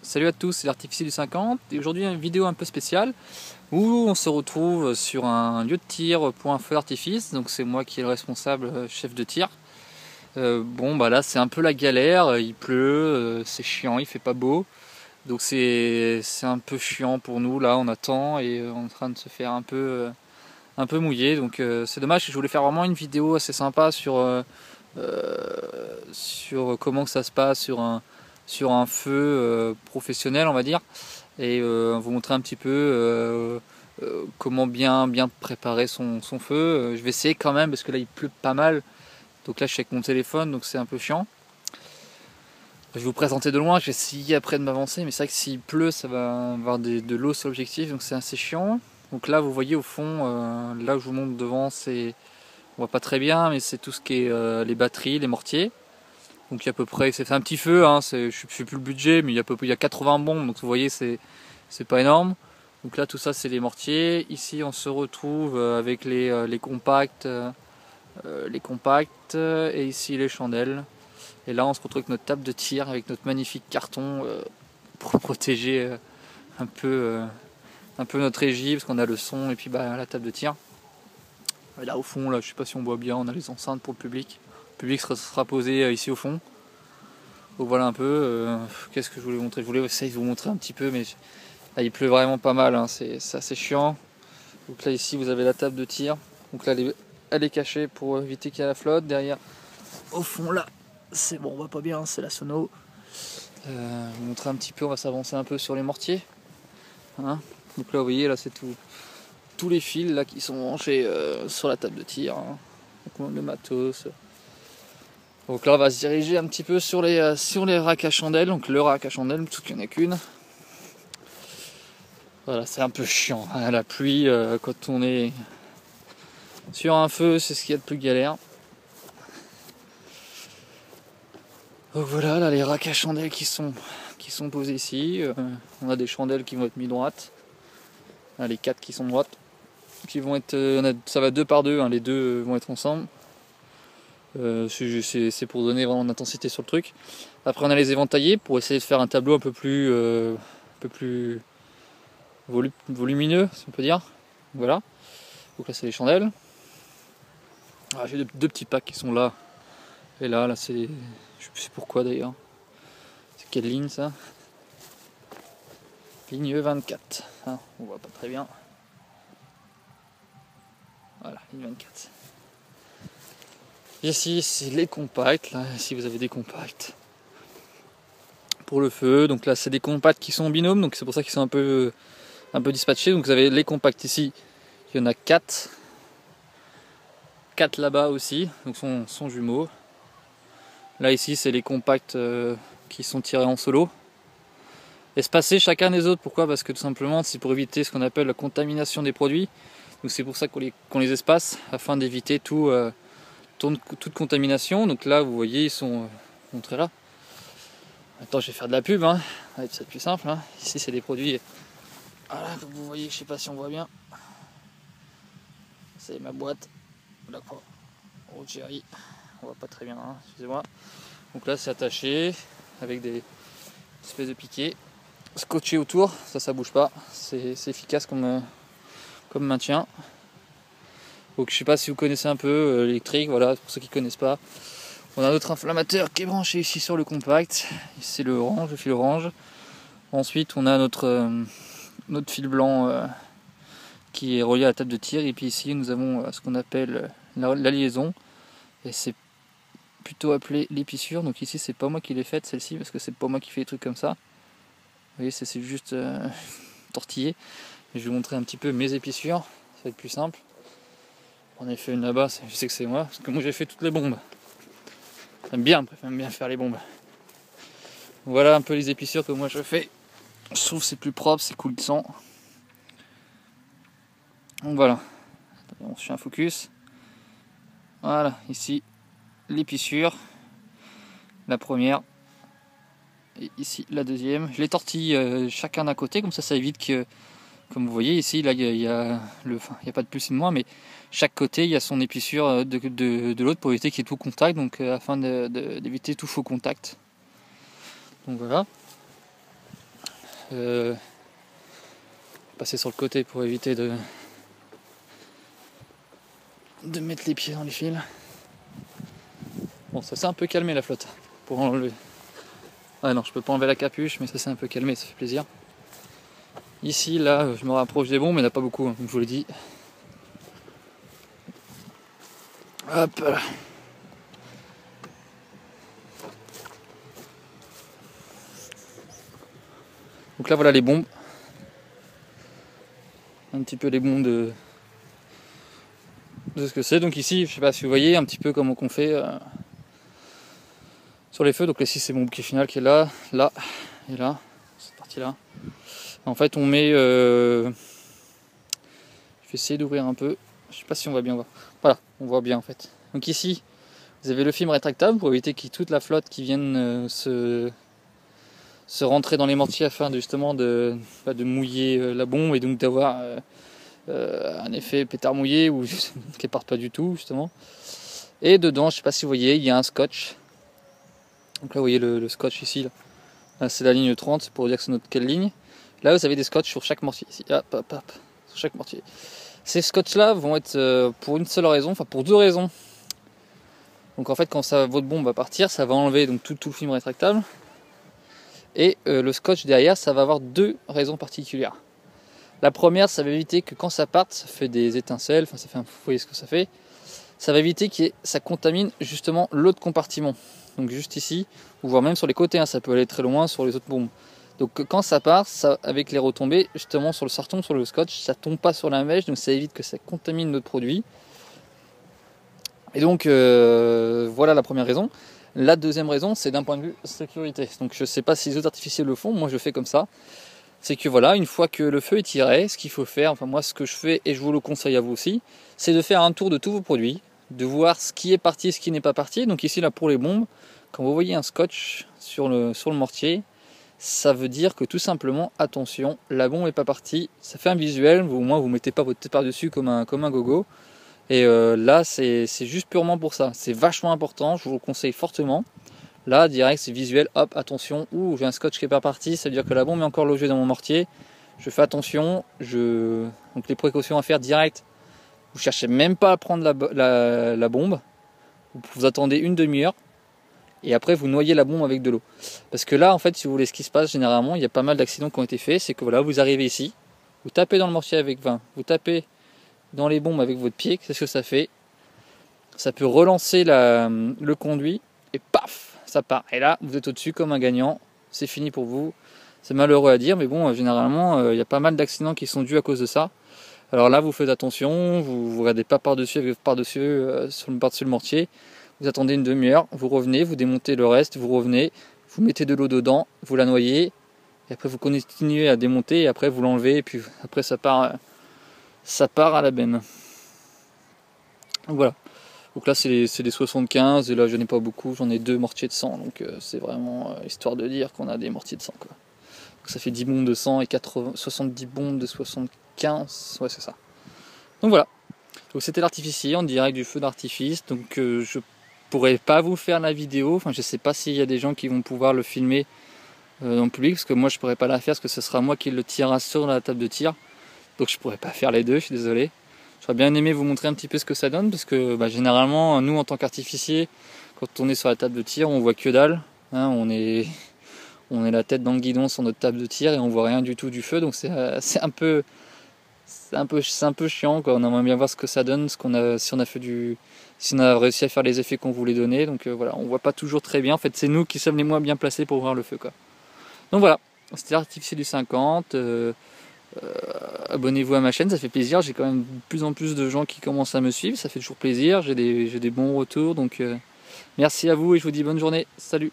Salut à tous, c'est l'artificier du 50 et aujourd'hui une vidéo un peu spéciale où on se retrouve sur un lieu de tir pour un feu d'artifice. Donc c'est moi qui est le responsable chef de tir. Bon bah là c'est un peu la galère, il pleut, c'est chiant, il fait pas beau. Donc c'est un peu chiant pour nous, là on attend et on est en train de se faire un peu mouillé. Donc c'est dommage, je voulais faire vraiment une vidéo assez sympa sur comment que ça se passe sur un feu professionnel, on va dire, et vous montrer un petit peu comment bien préparer son feu. Je vais essayer quand même parce que là il pleut pas mal, donc là je suis avec mon téléphone, donc c'est un peu chiant. Je vais vous présenter de loin, je vais essayer après de m'avancer, mais c'est vrai que s'il pleut ça va avoir de l'eau sur l'objectif, donc c'est assez chiant. Donc là vous voyez au fond, là où je vous montre devant, c'est, on voit pas très bien, mais c'est tout ce qui est les batteries, les mortiers. Donc il y a à peu près, c'est un petit feu, hein, je sais plus le budget, mais il y a 80 bombes, donc vous voyez c'est pas énorme. Donc là tout ça c'est les mortiers. Ici on se retrouve avec les compacts, et ici les chandelles. Et là on se retrouve avec notre table de tir, avec notre magnifique carton pour protéger un peu notre régie, parce qu'on a le son et puis bah, la table de tir. Et là au fond, là je sais pas si on voit bien, on a les enceintes pour le public. Le public sera posé ici au fond. Donc voilà un peu, qu'est-ce que je voulais vous montrer. Je voulais essayer de vous montrer un petit peu, mais là il pleut vraiment pas mal, hein. C'est assez chiant. Donc là ici vous avez la table de tir. Donc là elle est cachée pour éviter qu'il y ait la flotte. Derrière, au fond là, c'est bon, on voit pas bien, c'est la sono. Vous montrer un petit peu, on va s'avancer un peu sur les mortiers. Hein. Donc là vous voyez, là c'est tous les fils là qui sont branchés sur la table de tir. Hein. Donc le matos. Donc là on va se diriger un petit peu sur les racks à chandelles, donc le rack à chandelles, tout qu'il n'y en a qu'une. Voilà, c'est un peu chiant, hein, la pluie, quand on est sur un feu, c'est ce qu'il y a de plus galère. Donc voilà, là les racks à chandelles qui sont posés ici. On a des chandelles qui vont être mis droites. Là, les 4 qui sont droites, qui vont être, ça va 2 par 2, hein, les deux vont être ensemble. C'est pour donner vraiment d'intensité sur le truc. Après on a les éventaillés pour essayer de faire un tableau un peu plus volumineux, si on peut dire. Voilà. Donc là c'est les chandelles. Ah, j'ai deux petits packs qui sont là. Et là c'est, je sais pourquoi d'ailleurs. C'est quelle ligne ça? Ligne 24. Hein, on voit pas très bien. Voilà, ligne 24. Ici c'est les compacts. Là, ici vous avez des compacts pour le feu. Donc là c'est des compacts qui sont en binôme, donc c'est pour ça qu'ils sont un peu dispatchés. Donc vous avez les compacts ici, il y en a 4 là-bas aussi, donc sont jumeaux. Là ici c'est les compacts qui sont tirés en solo, espacés chacun des autres. Pourquoi? Parce que tout simplement c'est pour éviter ce qu'on appelle la contamination des produits. Donc c'est pour ça qu'on les espace, afin d'éviter toute contamination. Donc là vous voyez ils sont montrés là. Attends, je vais faire de la pub, hein. C'est plus simple, hein. Ici c'est des produits, voilà, comme vous voyez, je sais pas si on voit bien, c'est ma boîte, la croix au Jerry, on voit pas très bien, hein, excusez-moi. Donc là c'est attaché avec des espèces de piquets scotché autour, ça bouge pas, c'est efficace comme maintien. Donc je sais pas si vous connaissez un peu l'électrique, voilà, pour ceux qui connaissent pas. On a notre inflammateur qui est branché ici sur le compact, c'est le fil orange. Ensuite on a notre fil blanc qui est relié à la table de tir, et puis ici nous avons ce qu'on appelle la liaison, et c'est plutôt appelé l'épissure. Donc ici c'est pas moi qui l'ai faite celle-ci, parce que c'est pas moi qui fais des trucs comme ça. Vous voyez, c'est juste tortillé. Je vais vous montrer un petit peu mes épissures, ça va être plus simple. On a fait une là-bas, je sais que c'est moi, parce que moi j'ai fait toutes les bombes. J'aime bien faire les bombes. Voilà un peu les épissures que moi je fais. Je trouve que c'est plus propre, c'est cool de sang. Donc voilà, on fait un focus. Voilà, ici l'épissure, la première, et ici la deuxième. Je les tortille chacun d'un côté, comme ça évite que, comme vous voyez ici, là il y a pas de plus et de moins, mais chaque côté il y a son épissure de l'autre pour éviter qu'il y ait tout contact, donc afin d'éviter tout faux contact. Donc voilà. Passer sur le côté pour éviter de mettre les pieds dans les fils. Bon, ça s'est un peu calmé la flotte pour enlever. Ah non, je peux pas enlever la capuche, mais ça s'est un peu calmé, ça fait plaisir. Ici, là, je me rapproche des bombes, mais il n'y en a pas beaucoup, hein, comme je vous l'ai dit. Hop là. Donc là, voilà les bombes. Un petit peu les bombes de ce que c'est. Donc ici, je sais pas si vous voyez un petit peu comment on fait sur les feux. Donc ici, c'est mon bouquet final qui est là, là et là, cette partie-là. En fait, on met... je vais essayer d'ouvrir un peu. Je sais pas si on va bien voir. Voilà, on voit bien en fait. Donc ici, vous avez le film rétractable pour éviter qu'il y ait toute la flotte qui vienne se rentrer dans les mortiers afin justement de mouiller la bombe et donc d'avoir un effet pétard mouillé ou qu'elle parte pas du tout justement. Et dedans, je sais pas si vous voyez, il y a un scotch. Donc là, vous voyez le scotch ici. Là c'est la ligne 30 pour dire que c'est notre quelle ligne. Là, vous avez des scotch sur chaque mortier ici. Hop, hop, hop, sur chaque mortier. Ces scotch-là vont être pour une seule raison, enfin pour deux raisons. Donc en fait, quand votre bombe va partir, ça va enlever donc tout le film rétractable. Et le scotch derrière, ça va avoir deux raisons particulières. La première, ça va éviter que quand ça parte, ça fait des étincelles, enfin ça fait vous voyez ce que ça fait. Ça va éviter que ça contamine justement l'autre compartiment. Donc juste ici, ou voire même sur les côtés, hein, ça peut aller très loin sur les autres bombes. Donc quand ça part, ça, avec les retombées, justement sur ça retombe sur le scotch, ça tombe pas sur la mèche, donc ça évite que ça contamine notre produit. Et donc voilà la première raison. La deuxième raison, c'est d'un point de vue sécurité. Donc je sais pas si les autres artificiers le font, moi je fais comme ça. C'est que voilà, une fois que le feu est tiré, ce qu'il faut faire, enfin moi ce que je fais, et je vous le conseille à vous aussi, c'est de faire un tour de tous vos produits, de voir ce qui est parti, ce qui n'est pas parti. Donc ici là pour les bombes, quand vous voyez un scotch sur le mortier, ça veut dire que tout simplement, attention, la bombe n'est pas partie, ça fait un visuel, au moins vous ne mettez pas votre tête par-dessus comme un gogo. Et là, c'est juste purement pour ça. C'est vachement important, je vous le conseille fortement. Là, direct, c'est visuel, hop, attention, ouh, j'ai un scotch qui n'est pas parti, ça veut dire que la bombe est encore logée dans mon mortier. Je fais attention, donc les précautions à faire direct. Vous cherchez même pas à prendre la bombe, vous attendez une demi-heure. Et après vous noyez la bombe avec de l'eau. Parce que là en fait si vous voulez ce qui se passe généralement, il y a pas mal d'accidents qui ont été faits, c'est que voilà, vous arrivez ici, vous tapez dans le mortier avec vous tapez dans les bombes avec votre pied, qu'est-ce que ça fait? Ça peut relancer le conduit et paf, ça part. Et là vous êtes au-dessus comme un gagnant, c'est fini pour vous. C'est malheureux à dire mais bon généralement il y a pas mal d'accidents qui sont dus à cause de ça. Alors là vous faites attention, vous regardez pas par-dessus avec par-dessus le mortier. Vous attendez une demi-heure, vous revenez, vous démontez le reste, vous revenez, vous mettez de l'eau dedans, vous la noyez, et après vous continuez à démonter, et après vous l'enlevez, et puis après ça part à la benne. Donc voilà. Donc là c'est les 75, et là je n'ai pas beaucoup, j'en ai 2 mortiers de 100, donc c'est vraiment histoire de dire qu'on a des mortiers de 100 quoi. Donc ça fait 10 bombes de 100 et 70 bombes de 75, ouais c'est ça. Donc voilà. Donc c'était l'artificier en direct du feu d'artifice, donc je pourrais pas vous faire la vidéo, enfin je sais pas s'il y a des gens qui vont pouvoir le filmer dans le public, parce que moi je pourrais pas la faire, parce que ce sera moi qui le tirera sur la table de tir, donc je pourrais pas faire les deux, je suis désolé. J'aurais bien aimé vous montrer un petit peu ce que ça donne, parce que généralement nous en tant qu'artificier, quand on est sur la table de tir, on voit que dalle, hein, on est la tête dans le guidon sur notre table de tir et on voit rien du tout du feu, donc c'est un peu chiant quoi. On aimerait bien voir ce que ça donne, si on a réussi à faire les effets qu'on voulait donner. Donc voilà, on voit pas toujours très bien. En fait, c'est nous qui sommes les moins bien placés pour voir le feu quoi. Donc voilà, c'était l'artificier du 50. Abonnez-vous à ma chaîne, ça fait plaisir. J'ai quand même de plus en plus de gens qui commencent à me suivre, ça fait toujours plaisir. J'ai des bons retours. Donc merci à vous et je vous dis bonne journée. Salut.